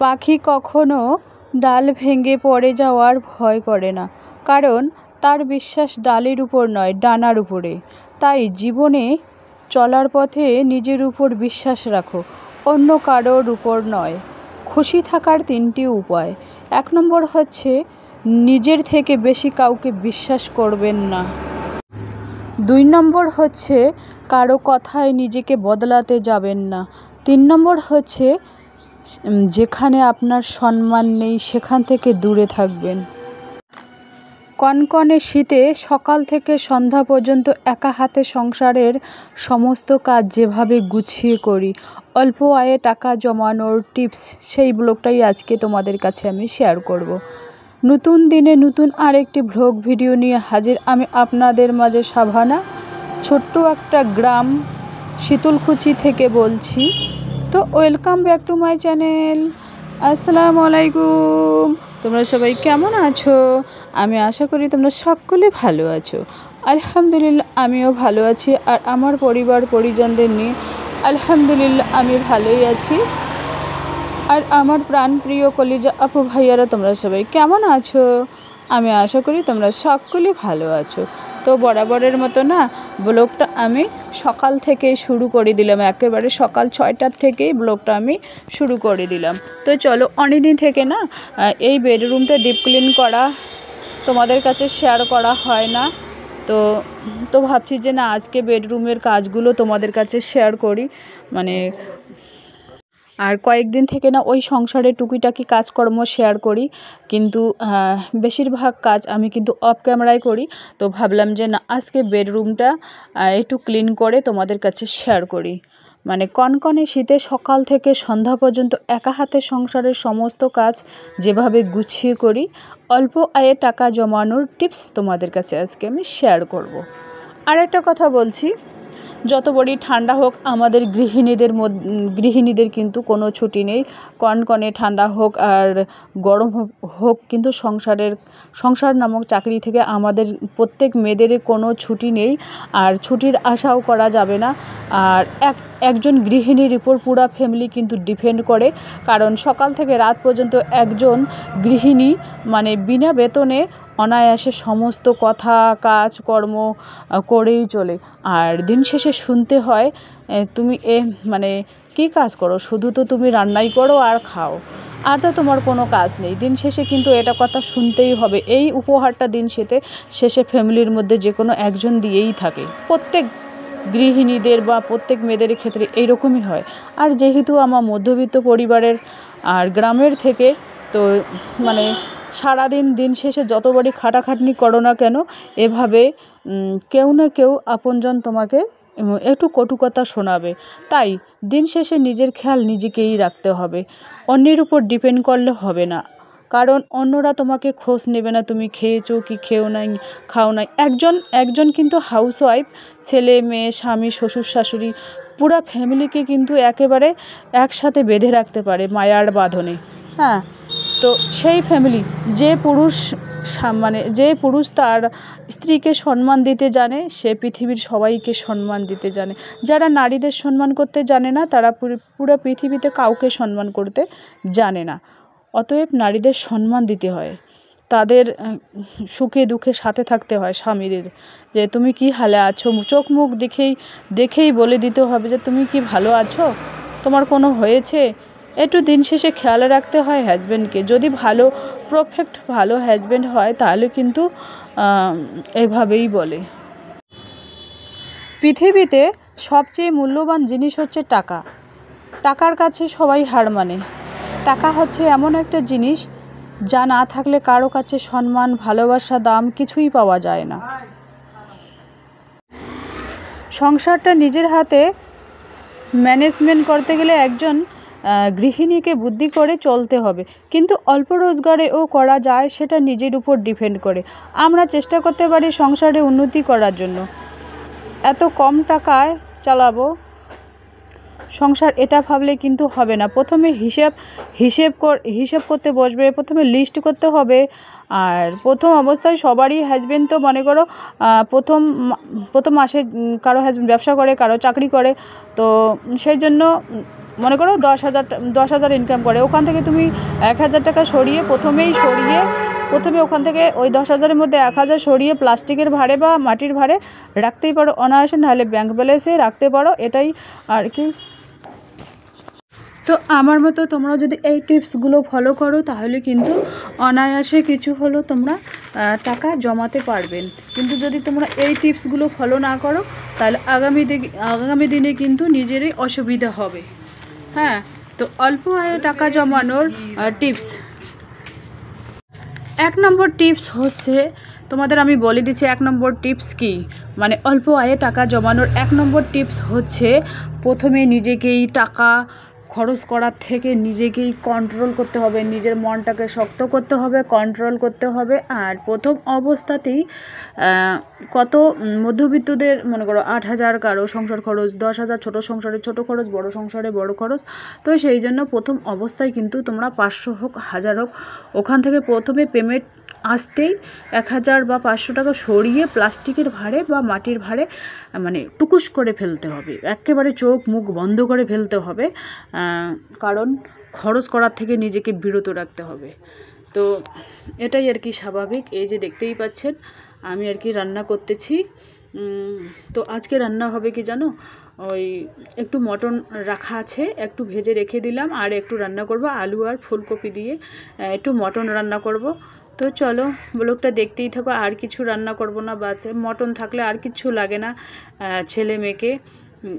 পাখি কখনো ডাল ভেঙে পড়ে যাওয়ার ভয় করে না, কারণ তার বিশ্বাস ডালের উপর নয়, ডানার উপরে। তাই জীবনে চলার পথে নিজের উপর বিশ্বাস রাখো, অন্য কারোর উপর নয়। খুশি থাকার 3টি উপায়। 1 নম্বর হচ্ছে নিজের থেকে বেশি কাউকে বিশ্বাস করবেন না। 2 নম্বর হচ্ছে কারো কথায় নিজেকে বদলাতে যাবেন না। 3 নম্বর হচ্ছে যেখানে আপনার সম্মান নেই সেখান থেকে দূরে থাকবেন। কনকনে শীতে সকাল থেকে সন্ধ্যা পর্যন্ত একা হাতে সংসারের সমস্ত কাজ যেভাবে গুছিয়ে করি, অল্প আয়ে টাকা জমানোর টিপস, সেই ব্লগটাই আজকে তোমাদের কাছে আমি শেয়ার করব। নতুন দিনে নতুন আরেকটি ব্লগ ভিডিও নিয়ে হাজির আমি আপনাদের মাঝে সাভানা। ছোট্ট একটা গ্রাম শীতলকুচি থেকে বলছি। তো welcome back to my channel. আসসালামু আলাইকুম। তোমরা সবাই কেমন আছো? আমি আশা করি তোমরা সকলে ভালো আছো। আলহামদুলিল্লাহ আমিও ভালো আছি, আর আমার পরিবার পরিজনদের নিয়ে আলহামদুলিল্লাহ আমি ভালোই আছি। আর আমার প্রাণপ্রিয় কলিজা আপু ভাইয়ারা তোমরা সবাই কেমন আছো? আমি আশা করি তোমরা সকলে ভালো আছো। তো বরাবরের মতো না, ব্লগটা আমি সকাল থেকে শুরু করে দিলাম, একেবারে সকাল 6টার থেকেই ব্লগটা আমি শুরু করে দিলাম। তো চলো, অনেকদিন থেকে না এই বেডরুমটা ডিপ ক্লিন করা তোমাদের কাছে শেয়ার করা হয় না। তো ভাবছি যে না, আজকে বেডরুমের কাজগুলো তোমাদের কাছে শেয়ার করি। আর কয়েকদিন থেকে না ওই সংসারে টুকিটাকি কাজকর্ম শেয়ার করি, কিন্তু বেশিরভাগ কাজ আমি কিন্তু অফ ক্যামেরায় করি। তো ভাবলাম যে না, আজকে বেডরুমটা একটু ক্লিন করে তোমাদের কাছে শেয়ার করি। কনকনে শীতে সকাল থেকে সন্ধ্যা পর্যন্ত একা হাতে সংসারের সমস্ত কাজ যেভাবে গুছিয়ে করি, অল্প আয়ে টাকা জমানোর টিপস তোমাদের কাছে আজকে আমি শেয়ার করব। আর একটা কথা বলছি, যত বড়ই ঠান্ডা হোক, আমাদের গৃহিণীদের কিন্তু কোনো ছুটি নেই। কনকনে ঠান্ডা হোক আর গরম হোক, কিন্তু সংসার নামক চাকরি থেকে আমাদের প্রত্যেক মেয়েদের কোনো ছুটি নেই, আর ছুটির আশাও করা যাবে না। আর একজন গৃহিণীর উপর পুরা ফ্যামিলি কিন্তু ডিপেন্ড করে, কারণ সকাল থেকে রাত পর্যন্ত একজন গৃহিণী বিনা বেতনে অনায়াসে সমস্ত কথা কাজকর্ম করেই চলে। আর দিন শেষে শুনতে হয়, তুমি কী কাজ করো, শুধু তো তুমি রান্নাই করো আর খাও, আর তো তোমার কোনো কাজ নেই। দিন শেষে কিন্তু এটা কথা শুনতেই হবে। এই উপহারটা দিন শেষে ফ্যামিলির মধ্যে যে কোনো একজন দিয়েই থাকে। প্রত্যেক গৃহিণীদের বা প্রত্যেক মেয়েদের ক্ষেত্রে এইরকমই হয়। আর যেহেতু আমার মধ্যবিত্ত পরিবারের আর গ্রামের থেকে, তো সারাদিন দিন শেষে যতবারই খাটাখাটনি করো না কেন, এভাবে কেউ না কেউ আপনজন তোমাকে একটু কটু কথা শোনাবে। তাই দিন শেষে নিজের খেয়াল নিজেকেই রাখতে হবে, অন্যের উপর ডিপেন্ড করলে হবে না। কারণ অন্যরা তোমাকে খোঁজ নেবে না তুমি খেয়েছো কি খাও নাই। একজন কিন্তু হাউসওয়াইফ, ছেলে মেয়ে স্বামী শ্বশুর শাশুড়ি পুরা ফ্যামিলিকে কিন্তু একেবারে একসাথে বেঁধে রাখতে পারে মায়ার বাঁধনে। হ্যাঁ, তো সেই ফ্যামিলি, যে পুরুষ তার স্ত্রীকে সম্মান দিতে জানে, সে পৃথিবীর সবাইকে সম্মান দিতে জানে। যারা নারীদের সম্মান করতে জানে না, তারা পুরো পৃথিবীতে কাউকে সম্মান করতে জানে না। অতএব নারীদের সম্মান দিতে হয়, তাদের সুখে দুঃখে সাথে থাকতে হয় স্বামীদের, যে তুমি কি হালে আছো, চোখ মুখ দেখেই বলে দিতে হবে যে তুমি কি ভালো আছো, তোমার কোনো হয়েছে। একটু দিন শেষে খেয়াল রাখতে হয় হাজব্যান্ডকে। যদি পারফেক্ট ভালো হাজব্যান্ড হয়, তাহলে কিন্তু এভাবেই বলে। পৃথিবীতে সবচেয়ে মূল্যবান জিনিস হচ্ছে টাকা। টাকার কাছে সবাই হার মানে। টাকা হচ্ছে এমন একটা জিনিস যা না থাকলে কারো কাছে সম্মান, ভালোবাসা, দাম কিছুই পাওয়া যায় না। সংসারটা নিজের হাতে ম্যানেজমেন্ট করতে গেলে একজন গৃহিণীকে বুদ্ধি করে চলতে হবে, কিন্তু অল্প রোজগারেও করা যায়, সেটা নিজের উপর ডিপেন্ড করে। আমরা চেষ্টা করতে পারি সংসারে উন্নতি করার জন্য, এত কম টাকায় চালাবো সংসার, এটা ভাবলে কিন্তু হবে না। প্রথমে হিসেব করতে বসবে, প্রথমে লিস্ট করতে হবে। আর প্রথম অবস্থায় সবারই হাজব্যান্ড, তো মনে করো প্রথম মাসে কারো হাজব্যান্ড ব্যবসা করে, কারো চাকরি করে, তো সেই জন্য মনে করো 10,000 ইনকাম করে, ওখান থেকে তুমি 1,000 টাকা সরিয়ে প্রথমে ওখান থেকে ওই 10,000-এর মধ্যে 1,000 সরিয়ে প্লাস্টিকের ভাড়ে বা মাটির ভাড়ে রাখতেই পারো অনায়াসে, নাহলে ব্যাংক ব্যালেন্সে রাখতে পারো, এটাই আর কি। তো আমার মতো তোমরা যদি এই টিপসগুলো ফলো করো তাহলে কিন্তু অনায়াসে কিছু হলো তোমরা টাকা জমাতে পারবেন। কিন্তু যদি তোমরা এই টিপসগুলো ফলো না করো তাহলে আগামী দিনে কিন্তু নিজেরই অসুবিধা হবে। হ্যাঁ, তো অল্প আয়ে টাকা জমানোর টিপস, 1 নম্বর টিপস হচ্ছে, তোমাদের আমি বলে দিচ্ছি 1 নম্বর টিপস কি। মানে অল্প আয়ে টাকা জমানোর 1 নম্বর টিপস হচ্ছে, প্রথমে নিজেকেই টাকা খরচ করার থেকে নিজেকেই কন্ট্রোল করতে হবে, নিজের মনটাকে শক্ত করতে হবে, কন্ট্রোল করতে হবে। আর প্রথম অবস্থাতেই কত মধ্যবিত্তদের মনে করো 8,000 কারো সংসার খরচ, 10,000 ছোটো সংসারে ছোটো খরচ, বড় সংসারে বড় খরচ। তো সেই জন্য প্রথম অবস্থায় কিন্তু তোমরা 500 হোক 1000 হোক ওখান থেকে প্রথমে পেমেন্ট আসতেই 1,000 বা 500 টাকা সরিয়ে প্লাস্টিকের ভাড়ে বা মাটির ভাড়ে মানে টুকুস করে ফেলতে হবে, একেবারে চোখ মুখ বন্ধ করে ফেলতে হবে, কারণ খরচ করার থেকে নিজেকে বিরত রাখতে হবে। তো এটাই আর কি স্বাভাবিক। এই যে দেখতেই পাচ্ছেন আমি আর কি রান্না করতেছি। তো আজকে রান্না হবে কি জানো, ওই একটু মটন রাখা আছে, একটু ভেজে রেখে দিলাম, আর একটু রান্না করব আলু আর ফুলকপি দিয়ে একটু মটন রান্না করব। তো চলো ব্লগটা দেখতেই থাকো। আর কিছু রান্না করব না, বাচ্চা মটন থাকলে আর কিছু লাগে না ছেলে মেয়েকে,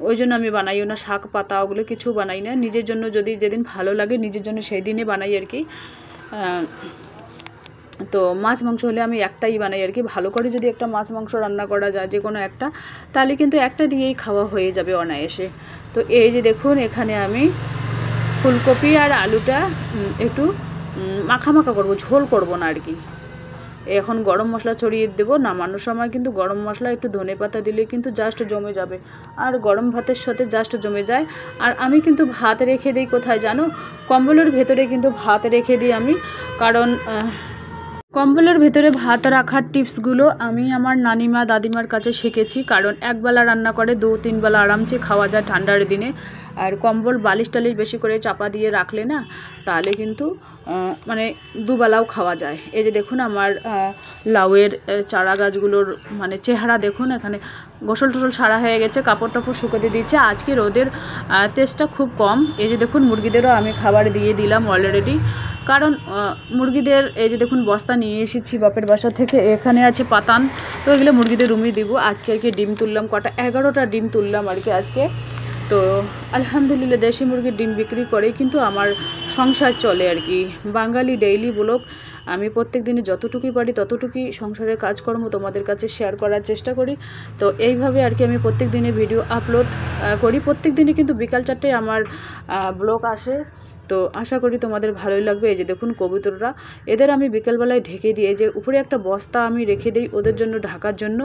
ওই জন্য আমি বানাইও না, শাক পাতা ওগুলো কিছু বানাই না। নিজের জন্য যদি যেদিন ভালো লাগে নিজের জন্য সেই দিনে বানাই আর কি। তো মাছ মাংস হলে আমি একটাই বানাই আর কি। ভালো করে যদি একটা মাছ মাংস রান্না করা যায় যে কোনো একটা, তাহলে কিন্তু একটা দিয়েই খাওয়া হয়ে যাবে অনায়াসে। তো এই যে দেখুন এখানে আমি ফুলকপি আর আলুটা একটু মাখা করব, ঝোল করব না আর কি। এখন গরম মশলা ছড়িয়ে দেবো, নামানোর সময় কিন্তু গরম মশলা একটু ধনেপাতা দিলে কিন্তু জাস্ট জমে যাবে, আর গরম ভাতের সাথে জাস্ট জমে যায়। আর আমি কিন্তু ভাত রেখে দিই কোথায় জানো, কম্বলের ভেতরে কিন্তু ভাত রেখে দিই আমি, কারণ কম্বলের ভেতরে ভাত রাখার টিপসগুলো আমি আমার নানিমা দাদিমার কাছে শিখেছি। কারণ একবেলা রান্না করে 2-3 বেলা আরামসে খাওয়া যায় ঠান্ডার দিনে। আর কম্বল বালিশ টালিশ বেশি করে চাপা দিয়ে রাখলে না, তাহলে কিন্তু মানে দুবেলাও খাওয়া যায়। এই যে দেখুন আমার লাউয়ের চারা গাছগুলোর মানে চেহারা দেখুন, এখানে গোসল টোসল সারা হয়ে গেছে, কাপড় টাপড় শুকোতে দিচ্ছে। আজকে রোদের তেজটা খুব কম। এই যে দেখুন মুরগিদেরও আমি খাবার দিয়ে দিলাম অলরেডি, কারণ মুরগিদের এই যে দেখুন বস্তা নিয়ে এসেছি বাপের বাসা থেকে, এখানে আছে পাতান, তো এগুলো মুরগিদের রুমই দিব। আজকে আর কি ডিম তুললাম, কটা 11টা ডিম তুললাম আর কি আজকে। তো আলহামদুলিল্লাহ দেশি মুরগির ডিম বিক্রি করে কিন্তু আমার সংসার চলে আর কি। বাঙালি ডেইলি ব্লগ, আমি প্রত্যেক দিনে যতটুকুই পারি ততটুকুই সংসারের কাজকর্ম তোমাদের কাছে শেয়ার করার চেষ্টা করি। তো এইভাবে আর কি আমি প্রত্যেক দিনে ভিডিও আপলোড করি। প্রত্যেক দিনে কিন্তু বিকাল 4টায় আমার ব্লগ আসে। তো আশা করি তোমাদের ভালোই লাগবে। এই যে দেখুন কবুতররা, এদের আমি বিকেলবেলায় ঢেকে দিই, এই যে উপরে একটা বস্তা আমি রেখে দিই ওদের জন্য ঢাকার জন্য,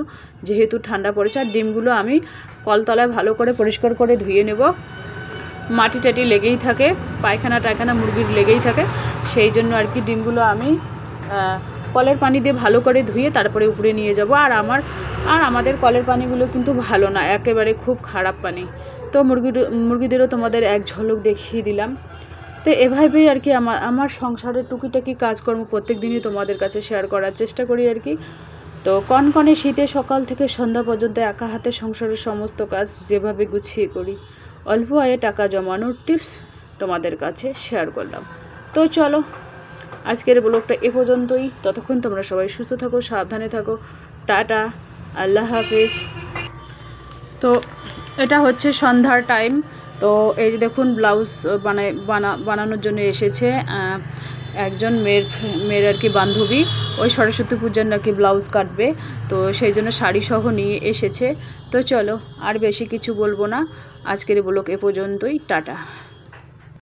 যেহেতু ঠান্ডা পড়েছে। আর ডিমগুলো আমি কলতলায় ভালো করে পরিষ্কার করে ধুয়ে নেব, মাটি টাটি লেগেই থাকে, পায়খানা টায়খানা মুরগির লেগেই থাকে, সেই জন্য আর কি ডিমগুলো আমি কলের পানি দিয়ে ভালো করে ধুয়ে তারপরে উপরে নিয়ে যাব। আর আমাদের কলের পানিগুলো কিন্তু ভালো না, একেবারে খুব খারাপ পানি। তো মুরগিদেরও তোমাদের এক ঝলক দেখিয়ে দিলাম। তো এভাবেই আর কি আমার সংসারের টুকিটাকি কাজকর্ম প্রত্যেক দিনই তোমাদের কাছে শেয়ার করার চেষ্টা করি আর কি। তো কনকনে শীতে সকাল থেকে সন্ধ্যা পর্যন্ত একা হাতে সংসারের সমস্ত কাজ যেভাবে গুছিয়ে করি, অল্প আয়ে টাকা জমানোর টিপস তোমাদের কাছে শেয়ার করলাম। তো চলো আজকের ব্লগটা এ পর্যন্তই। ততক্ষণ তোমরা সবাই সুস্থ থাকো, সাবধানে থাকো, টাটা, আল্লাহ হাফিজ। তো এটা হচ্ছে সন্ধ্যার টাইম। তো এই যে দেখুন ব্লাউজ বানানোর জন্য এসেছে একজন মেয়ের আর কি বান্ধবী, ওই সরস্বতী পূজার নাকি ব্লাউজ কাটবে, তো সেই জন্য শাড়ি সহ নিয়ে এসেছে। তো চলো আর বেশি কিছু বলবো না, আজকের ব্লগ এ পর্যন্তই, টাটা।